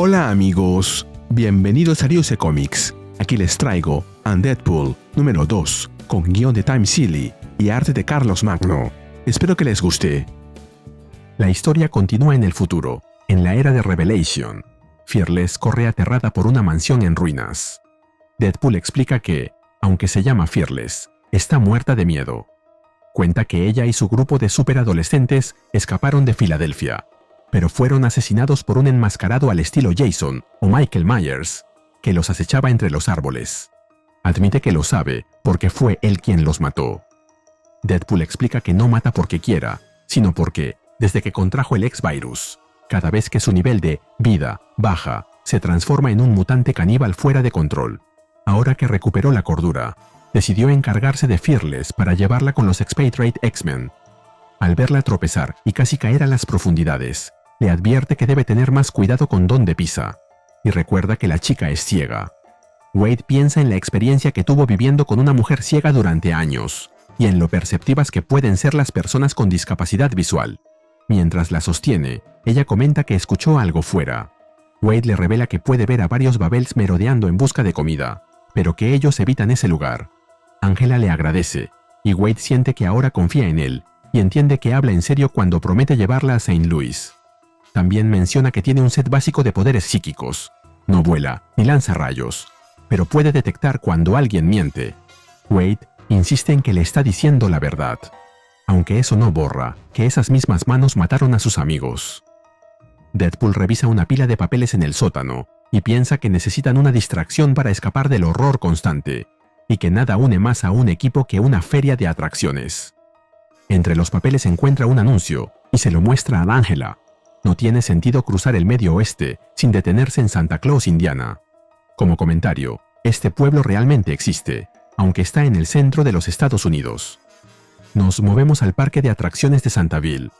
Hola amigos, bienvenidos a Ryusei Comics. Aquí les traigo a Deadpool número 2, con guión de Time Seeley y arte de Carlos Magno. Espero que les guste. La historia continúa en el futuro, en la era de Revelation. Fearless corre aterrada por una mansión en ruinas. Deadpool explica que, aunque se llama Fearless, está muerta de miedo. Cuenta que ella y su grupo de superadolescentes escaparon de Filadelfia, pero fueron asesinados por un enmascarado al estilo Jason o Michael Myers, que los acechaba entre los árboles. Admite que lo sabe porque fue él quien los mató. Deadpool explica que no mata porque quiera, sino porque, desde que contrajo el X-Virus, cada vez que su nivel de vida baja, se transforma en un mutante caníbal fuera de control. Ahora que recuperó la cordura, decidió encargarse de Fearless para llevarla con los Expatriate X-Men. Al verla tropezar y casi caer a las profundidades, le advierte que debe tener más cuidado con dónde pisa, y recuerda que la chica es ciega. Wade piensa en la experiencia que tuvo viviendo con una mujer ciega durante años, y en lo perceptivas que pueden ser las personas con discapacidad visual. Mientras la sostiene, ella comenta que escuchó algo fuera. Wade le revela que puede ver a varios Babels merodeando en busca de comida, pero que ellos evitan ese lugar. Angela le agradece, y Wade siente que ahora confía en él, y entiende que habla en serio cuando promete llevarla a St. Louis. También menciona que tiene un set básico de poderes psíquicos. No vuela ni lanza rayos, pero puede detectar cuando alguien miente. Wade insiste en que le está diciendo la verdad, aunque eso no borra que esas mismas manos mataron a sus amigos. Deadpool revisa una pila de papeles en el sótano y piensa que necesitan una distracción para escapar del horror constante, y que nada une más a un equipo que una feria de atracciones. Entre los papeles encuentra un anuncio y se lo muestra a Angela. No tiene sentido cruzar el Medio Oeste sin detenerse en Santa Claus, Indiana. Como comentario, este pueblo realmente existe, aunque está en el centro de los Estados Unidos. Nos movemos al parque de atracciones de Santaville.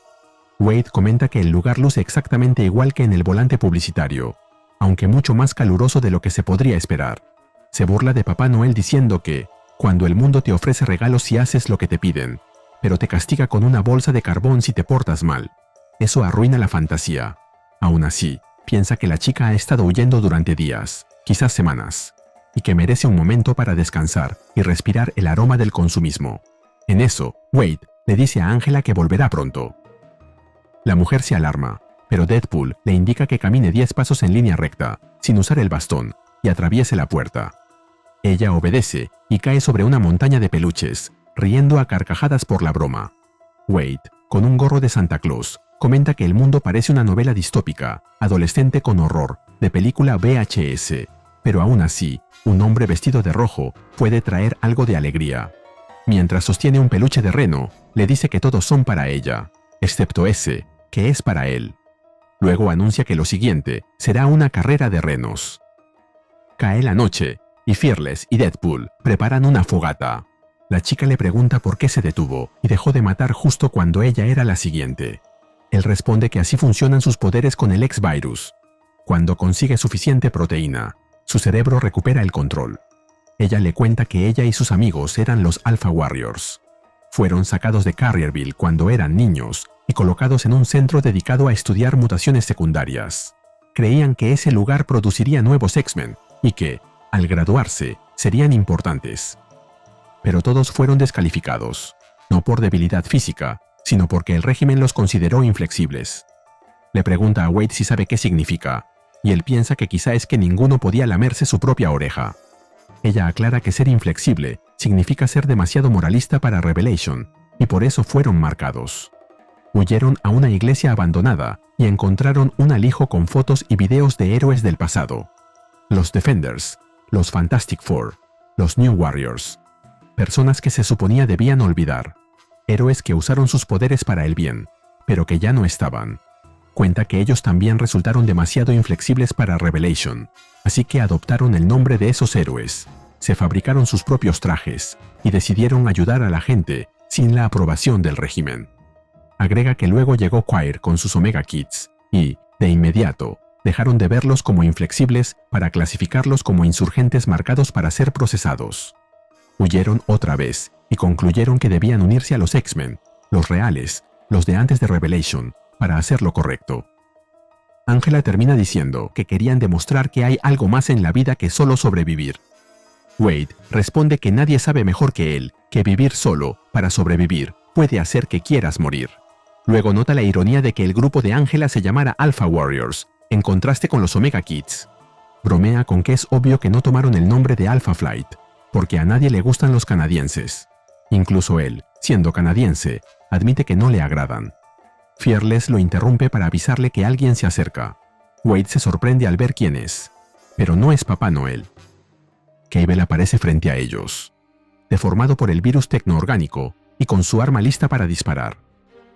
Wade comenta que el lugar luce exactamente igual que en el volante publicitario, aunque mucho más caluroso de lo que se podría esperar. Se burla de Papá Noel diciendo que, cuando el mundo te ofrece regalos si haces lo que te piden, pero te castiga con una bolsa de carbón si te portas mal, eso arruina la fantasía. Aún así, piensa que la chica ha estado huyendo durante días, quizás semanas, y que merece un momento para descansar y respirar el aroma del consumismo. En eso, Wade le dice a Angela que volverá pronto. La mujer se alarma, pero Deadpool le indica que camine 10 pasos en línea recta, sin usar el bastón, y atraviese la puerta. Ella obedece y cae sobre una montaña de peluches, riendo a carcajadas por la broma. Wade, con un gorro de Santa Claus, comenta que el mundo parece una novela distópica, adolescente con horror, de película VHS, pero aún así, un hombre vestido de rojo puede traer algo de alegría. Mientras sostiene un peluche de reno, le dice que todos son para ella, excepto ese, que es para él. Luego anuncia que lo siguiente será una carrera de renos. Cae la noche, y Fearless y Deadpool preparan una fogata. La chica le pregunta por qué se detuvo y dejó de matar justo cuando ella era la siguiente. Él responde que así funcionan sus poderes con el X-Virus. Cuando consigue suficiente proteína, su cerebro recupera el control. Ella le cuenta que ella y sus amigos eran los Alpha Warriors. Fueron sacados de Carrierville cuando eran niños y colocados en un centro dedicado a estudiar mutaciones secundarias. Creían que ese lugar produciría nuevos X-Men y que, al graduarse, serían importantes. Pero todos fueron descalificados, no por debilidad física, sino porque el régimen los consideró inflexibles. Le pregunta a Wade si sabe qué significa, y él piensa que quizá es que ninguno podía lamerse su propia oreja. Ella aclara que ser inflexible significa ser demasiado moralista para Revelation, y por eso fueron marcados. Huyeron a una iglesia abandonada y encontraron un alijo con fotos y videos de héroes del pasado. Los Defenders, los Fantastic Four, los New Warriors. Personas que se suponía debían olvidar. Héroes que usaron sus poderes para el bien, pero que ya no estaban. Cuenta que ellos también resultaron demasiado inflexibles para Revelation, así que adoptaron el nombre de esos héroes, se fabricaron sus propios trajes y decidieron ayudar a la gente sin la aprobación del régimen. Agrega que luego llegó Quire con sus Omega Kids y, de inmediato, dejaron de verlos como inflexibles para clasificarlos como insurgentes marcados para ser procesados. Huyeron otra vez y concluyeron que debían unirse a los X-Men, los reales, los de antes de Revelation, para hacer lo correcto. Angela termina diciendo que querían demostrar que hay algo más en la vida que solo sobrevivir. Wade responde que nadie sabe mejor que él que vivir solo para sobrevivir puede hacer que quieras morir. Luego nota la ironía de que el grupo de Angela se llamara Alpha Warriors, en contraste con los Omega Kids. Bromea con que es obvio que no tomaron el nombre de Alpha Flight, porque a nadie le gustan los canadienses. Incluso él, siendo canadiense, admite que no le agradan. Fearless lo interrumpe para avisarle que alguien se acerca. Wade se sorprende al ver quién es, pero no es Papá Noel. Cable aparece frente a ellos, deformado por el virus tecnoorgánico y con su arma lista para disparar.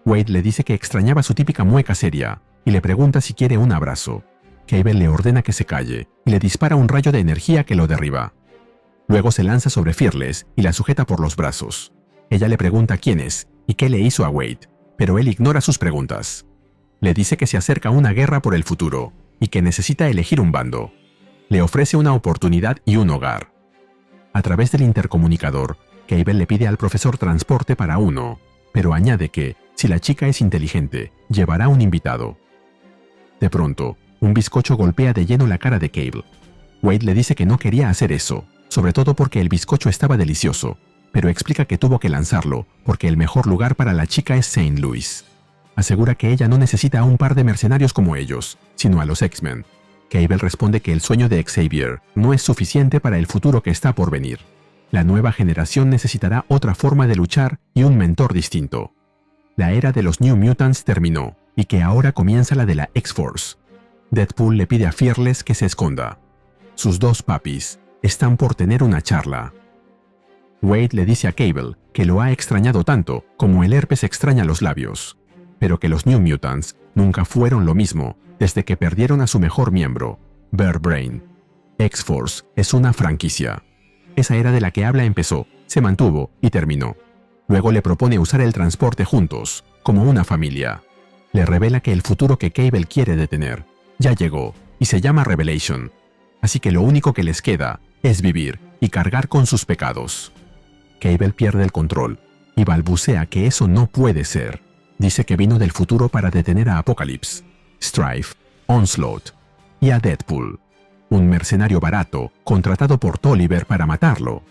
Wade le dice que extrañaba su típica mueca seria y le pregunta si quiere un abrazo. Cable le ordena que se calle y le dispara un rayo de energía que lo derriba. Luego se lanza sobre Fearless y la sujeta por los brazos. Ella le pregunta quién es y qué le hizo a Wade, pero él ignora sus preguntas. Le dice que se acerca una guerra por el futuro y que necesita elegir un bando. Le ofrece una oportunidad y un hogar. A través del intercomunicador, Cable le pide al profesor transporte para uno, pero añade que, si la chica es inteligente, llevará un invitado. De pronto, un bizcocho golpea de lleno la cara de Cable. Wade le dice que no quería hacer eso, sobre todo porque el bizcocho estaba delicioso, pero explica que tuvo que lanzarlo porque el mejor lugar para la chica es St. Louis. Asegura que ella no necesita a un par de mercenarios como ellos, sino a los X-Men. Cable responde que el sueño de Xavier no es suficiente para el futuro que está por venir. La nueva generación necesitará otra forma de luchar y un mentor distinto. La era de los New Mutants terminó, y que ahora comienza la de la X-Force. Deadpool le pide a Fearless que se esconda. Sus dos papis están por tener una charla. Wade le dice a Cable que lo ha extrañado tanto como el herpes extraña los labios, pero que los New Mutants nunca fueron lo mismo desde que perdieron a su mejor miembro, Bear Brain. X-Force es una franquicia. Esa era de la que habla empezó, se mantuvo y terminó. Luego le propone usar el transporte juntos, como una familia. Le revela que el futuro que Cable quiere detener ya llegó y se llama Revelation. Así que lo único que les queda es vivir y cargar con sus pecados. Cable pierde el control y balbucea que eso no puede ser. Dice que vino del futuro para detener a Apocalypse, Strife, Onslaught y a Deadpool, un mercenario barato contratado por Tolliver para matarlo.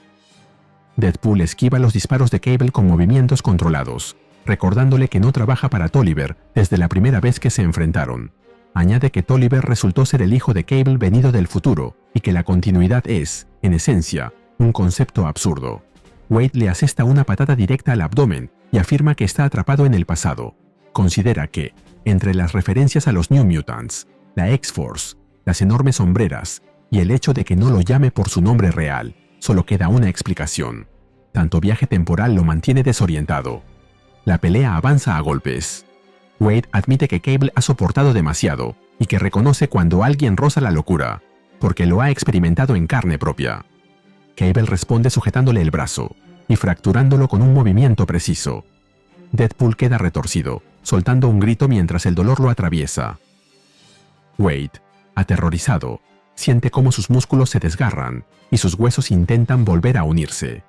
Deadpool esquiva los disparos de Cable con movimientos controlados, recordándole que no trabaja para Tolliver desde la primera vez que se enfrentaron. Añade que Tolliver resultó ser el hijo de Cable venido del futuro y que la continuidad es, en esencia, un concepto absurdo. Wade le asesta una patada directa al abdomen y afirma que está atrapado en el pasado. Considera que, entre las referencias a los New Mutants, la X-Force, las enormes sombreras y el hecho de que no lo llame por su nombre real, solo queda una explicación. Tanto viaje temporal lo mantiene desorientado. La pelea avanza a golpes. Wade admite que Cable ha soportado demasiado y que reconoce cuando alguien roza la locura, porque lo ha experimentado en carne propia. Cable responde sujetándole el brazo y fracturándolo con un movimiento preciso. Deadpool queda retorcido, soltando un grito mientras el dolor lo atraviesa. Wade, aterrorizado, siente cómo sus músculos se desgarran y sus huesos intentan volver a unirse.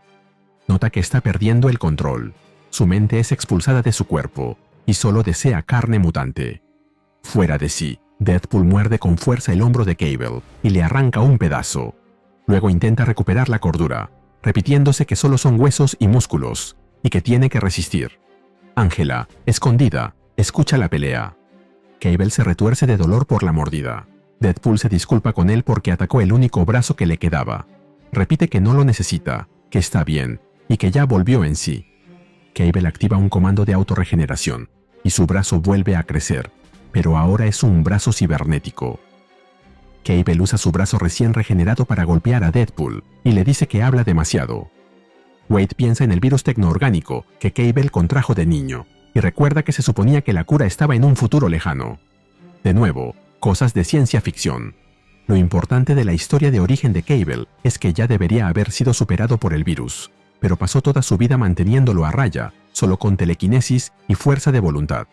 Nota que está perdiendo el control. Su mente es expulsada de su cuerpo y solo desea carne mutante. Fuera de sí, Deadpool muerde con fuerza el hombro de Cable y le arranca un pedazo. Luego intenta recuperar la cordura, repitiéndose que solo son huesos y músculos, y que tiene que resistir. Angela, escondida, escucha la pelea. Cable se retuerce de dolor por la mordida. Deadpool se disculpa con él porque atacó el único brazo que le quedaba. Repite que no lo necesita, que está bien, y que ya volvió en sí. Cable activa un comando de autorregeneración, y su brazo vuelve a crecer, pero ahora es un brazo cibernético. Cable usa su brazo recién regenerado para golpear a Deadpool, y le dice que habla demasiado. Wade piensa en el virus tecnoorgánico que Cable contrajo de niño, y recuerda que se suponía que la cura estaba en un futuro lejano. De nuevo, cosas de ciencia ficción. Lo importante de la historia de origen de Cable es que ya debería haber sido superado por el virus, pero pasó toda su vida manteniéndolo a raya, solo con telequinesis y fuerza de voluntad.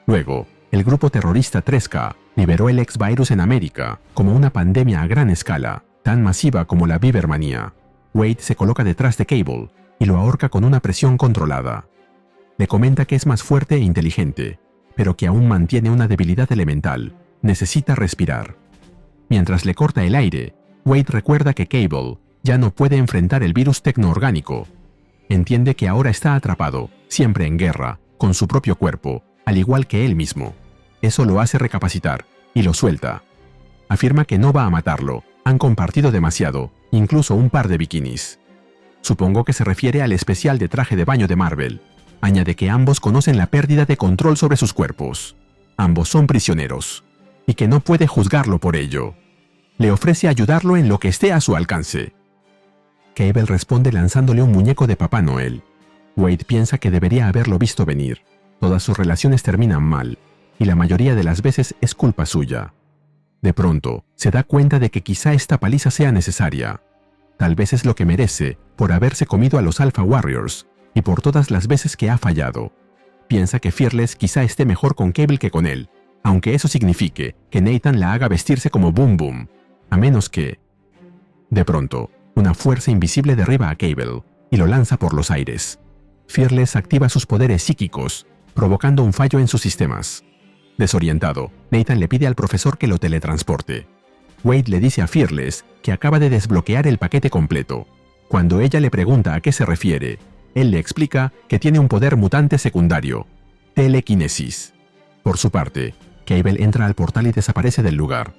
Luego, el grupo terrorista 3K liberó el X-Virus en América como una pandemia a gran escala, tan masiva como la Bibermanía. Wade se coloca detrás de Cable y lo ahorca con una presión controlada. Le comenta que es más fuerte e inteligente, pero que aún mantiene una debilidad elemental Necesita respirar. Mientras le corta el aire, Wade recuerda que Cable ya no puede enfrentar el virus tecnoorgánico. Entiende que ahora está atrapado, siempre en guerra, con su propio cuerpo, al igual que él mismo. Eso lo hace recapacitar, y lo suelta. Afirma que no va a matarlo, han compartido demasiado, incluso un par de bikinis. Supongo que se refiere al especial de traje de baño de Marvel. Añade que ambos conocen la pérdida de control sobre sus cuerpos. Ambos son prisioneros, y que no puede juzgarlo por ello. Le ofrece ayudarlo en lo que esté a su alcance. Cable responde lanzándole un muñeco de Papá Noel. Wade piensa que debería haberlo visto venir. Todas sus relaciones terminan mal, y la mayoría de las veces es culpa suya. De pronto, se da cuenta de que quizá esta paliza sea necesaria. Tal vez es lo que merece por haberse comido a los Alpha Warriors y por todas las veces que ha fallado. Piensa que Fearless quizá esté mejor con Cable que con él, aunque eso signifique que Nathan la haga vestirse como Boom Boom, a menos que... De pronto, una fuerza invisible derriba a Cable y lo lanza por los aires. Fearless activa sus poderes psíquicos, provocando un fallo en sus sistemas. Desorientado, Nathan le pide al profesor que lo teletransporte. Wade le dice a Fearless que acaba de desbloquear el paquete completo. Cuando ella le pregunta a qué se refiere, él le explica que tiene un poder mutante secundario, telequinesis. Por su parte, Cable entra al portal y desaparece del lugar.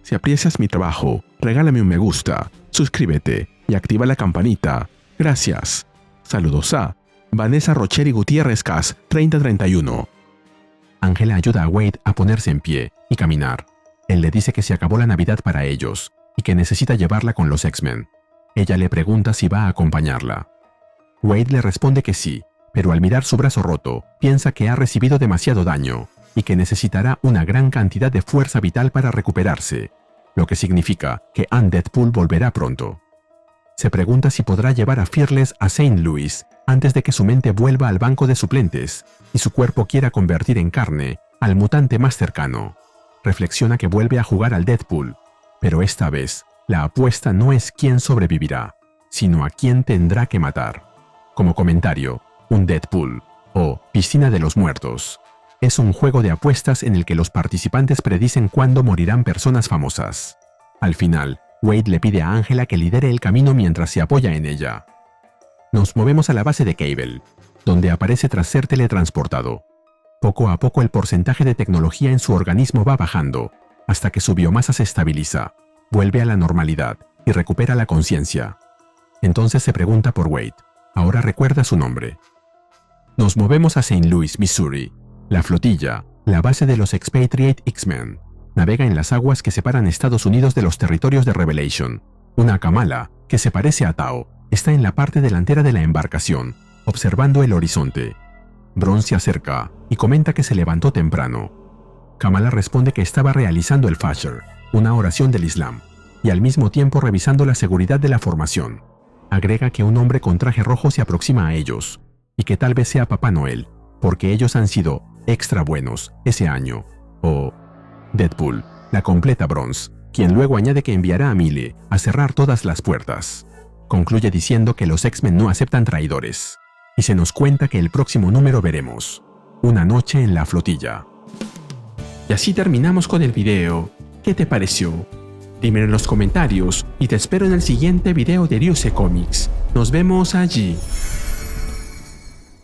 Si aprecias mi trabajo, regálame un me gusta, suscríbete y activa la campanita. Gracias. Saludos a Vanessa Rocheri Gutiérrez Cas 3031. Ángela ayuda a Wade a ponerse en pie y caminar. Él le dice que se acabó la Navidad para ellos y que necesita llevarla con los X-Men. Ella le pregunta si va a acompañarla. Wade le responde que sí, pero al mirar su brazo roto, piensa que ha recibido demasiado daño y que necesitará una gran cantidad de fuerza vital para recuperarse, lo que significa que Deadpool volverá pronto. Se pregunta si podrá llevar a Fearless a St. Louis antes de que su mente vuelva al banco de suplentes y su cuerpo quiera convertir en carne al mutante más cercano. Reflexiona que vuelve a jugar al Deadpool, pero esta vez la apuesta no es quién sobrevivirá, sino a quién tendrá que matar. Como comentario, un Deadpool, o Piscina de los Muertos, es un juego de apuestas en el que los participantes predicen cuándo morirán personas famosas. Al final, Wade le pide a Ángela que lidere el camino mientras se apoya en ella. Nos movemos a la base de Cable, donde aparece tras ser teletransportado. Poco a poco el porcentaje de tecnología en su organismo va bajando, hasta que su biomasa se estabiliza, vuelve a la normalidad y recupera la conciencia. Entonces se pregunta por Wade. Ahora recuerda su nombre. Nos movemos a St. Louis, Missouri. La flotilla, la base de los Expatriate X-Men, navega en las aguas que separan Estados Unidos de los territorios de Revelation. Una Kamala, que se parece a Tao, está en la parte delantera de la embarcación, observando el horizonte. Bronze se acerca y comenta que se levantó temprano. Kamala responde que estaba realizando el Fajr, una oración del Islam, y al mismo tiempo revisando la seguridad de la formación. Agrega que un hombre con traje rojo se aproxima a ellos, y que tal vez sea Papá Noel, porque ellos han sido extra buenos ese año. O Deadpool, la completa Bronze, quien luego añade que enviará a Mile a cerrar todas las puertas. Concluye diciendo que los X-Men no aceptan traidores, y se nos cuenta que el próximo número veremos Una noche en la flotilla. Y así terminamos con el video. ¿Qué te pareció? Dímelo en los comentarios y te espero en el siguiente video de Ryusei Comics. Nos vemos allí.